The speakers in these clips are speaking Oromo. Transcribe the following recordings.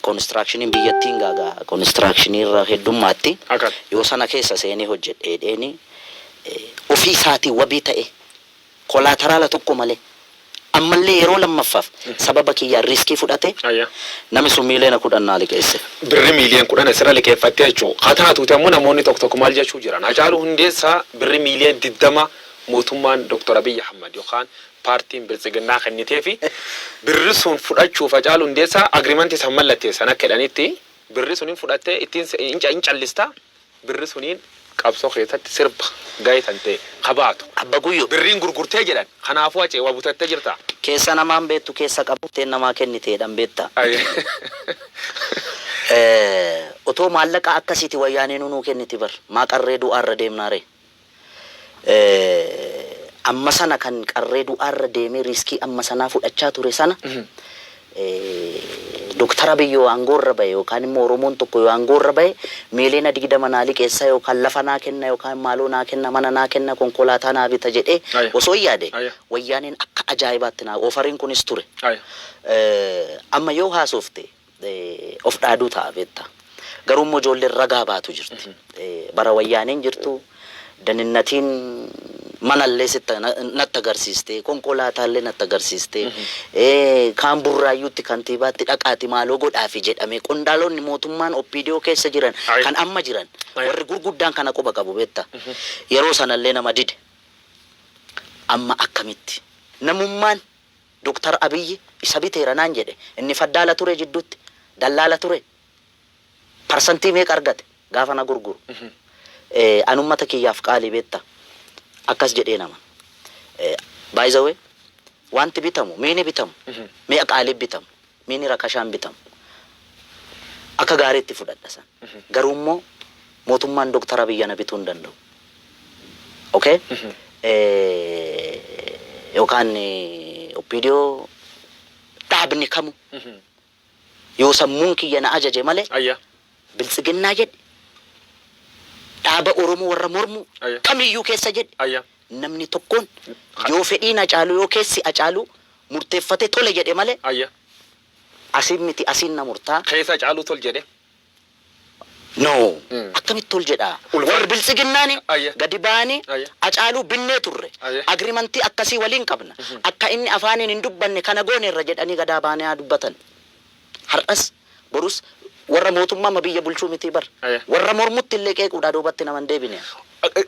construction biyyattiin gaagaa construction irra heddummaatti yoo sana keessa seenee hojjedhee dheeni ofii isaatii wabii ta'e kolateraala tokko malee ammallee yeroo lammaffaaf sababa kiyyaa riskii fudhate namni sun miiliyoona 10 liqeesse birri miiliyoona 10 sirra liqeeffattee jechuudha haa taatuuti ammoo namoonni tokko maal jechuu jiran Hacaaluu Hundeessaa birri miiliyoona 20 mootummaan Dr. Abiy Ahmed yookaan paartiin bilisiginnaa kennitee fi birri sun fudhachuuf Hacaaluu Hundeessaa agreementii san mallatteessan akka jedhanitti birri suniin fudhattee ittiin incallista birri suniin qabsoo keessatti sirba gaaytan ta'e qabaatu abba guyyoo birriin gurgurtee jedhan kanaafuu acee waa butattee jirta keessa namaan beektu keessa qabuteen namaa kenniteedhaan beekta otoo maallaqa akkasiiti wayyaanee nuu kenniti bar maa qarree du'aarra deemnaare amma sana kan qarree du'aarra deemee riskii amma sanaa fudhachaa ture sana Dr. Abiy angorra bahe yookaan immoo Oromoon tokko yoo angorra bahe miiliyoona 20 naa liqeessa yookaan lafa naa kenna yookaan maaloo naa kenna mana naa kenna konkolaataa naa bita jedhee osoo yaade wayyaaneen akka ajaa'ibaatti naa ofariin kunis ture amma yoo haasofte of dhaaduu ta'a beekta garuu immoo ijoolleen ragaa baatu jirti bara wayyaaneen jirtu daninnatiin manallee sitta natta agarsiiste konkolaatallee natta agarsiiste kaan burraayyuutti kantiibaatti dhaqaati maaloo godhaafi jedhame qondaalonni mootummaan OPDO keessa jiran kan amma jiran warri gurguddaan kana quba qabu beekta yeroo sanallee nama dide amma akkamitti namummaan Dr. Abiy isa biteera naan jedhe inni faddaala ture jidduutti dallaala ture parsantii meeqa argate gaafa na gurguru anummata kiyyaaf qaalii beekta akkas jedhee nama by the way wanti bitamu miini bitamu mee qaalii bitamu miini rakashaan bitamu akka gaariitti fudhadha san garuu immoo mootummaan Dr. Abiy na bituu hin danda'u okay yookaan OPDO dhaabni kamu yoo sammuun kiyya na ajaje malee bilisiginnaa jedhe dhaaba Oromoo warra mormu kamiyyuu keessa jedhe namni tokkoon yoo fedhiin Hacaaluu yoo keessi Hacaaluu murteeffate tole jedhe malee asiin miti asiin na murtaa keessa Hacaaluu tol jedhe no akkamitti tol jedha warri bilisiginnaani gadi baanii Hacaaluu binnee turre agreementii akkasii waliin qabna akka inni afaaniin hin dubbanne kana goone irra jedhanii gadaa baanii haa dubbatan har'as borus warra mootummaa biyya bulchuu miti bar warra mormutti illee qeequudha duubatti naman deebine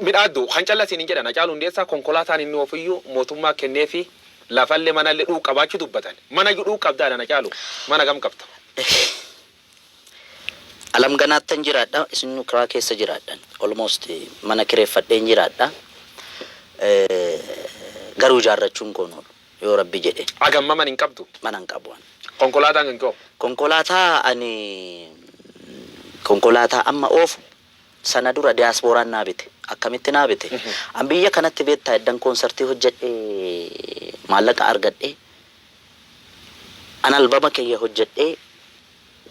midhaaddu kan callasiin hin jedhan Hacaaluu Hundeessaa konkolaataan inni ofiyyuu mootummaa kennee fi lafallee manallee dhuu qabaachuu dubbatan mana dhuu qabdaadhaan Hacaaluu mana gam qabta alam ganaattan jiraadha isin kiraa keessa jiraadhan almost mana kireeffadheen jiraadha garuu jaarrachuun koonoo yoo rabbi jedhe agamma man hin qabdu mana hin qabu konkolaataan hin qabu konkolaataa amma oofu sana dura diasporaan naabite akkamitti naabite an biyya kanatti beektaa eddan konsertii hojjedhe maallaqa argadhe an albama kiyya hojjedhe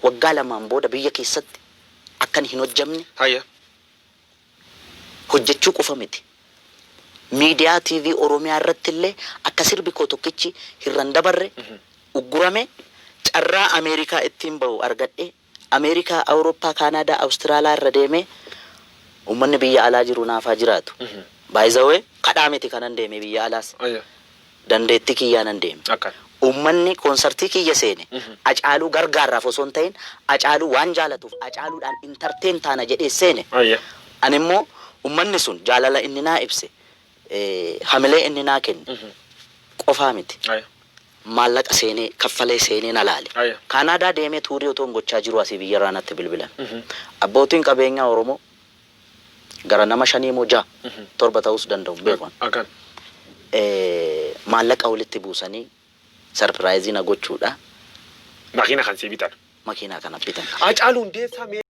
waggaa lamaan booda biyya keessatti akkan hin hojjamne hojjechuu qofa miti miidiyaa TV Oromiyaa irratti illee akka sirbi koo tokkichi hirran dabarre uggurame carraa Ameerikaa ittiin bahu argadhe Ameerikaa Awurooppaa Kaanaadaa Awustiraaliyaa irra deeme ummanni biyya alaa jiru naafaa jiraatu by the way kadhaa miti kanan deeme biyya alaas dandeetti kiyyaanan deeme ummanni konsertii kiyya seene Hacaaluu gargaarraaf osoo hin ta'in Hacaaluu waan jaalatuuf Hacaaluudhaan entertain taana jedhee seene ani immoo ummanni sun jaalala inni naa ibse hamilee inni naa kenne qofaa miti maallaqa seenee kaffalee seenee na laale Kaanaadaa deemee tuurii otoo gochaa jiru asii biyya raanatti bilbilan abbootiin qabeenyaa Oromoo gara nama 5 moo 6 7 ta'us danda'u beekan maallaqa walitti buusanii surprise na gochuudha makiina kan si bitan makiina kana bitan Hacaaluu Hundeessaa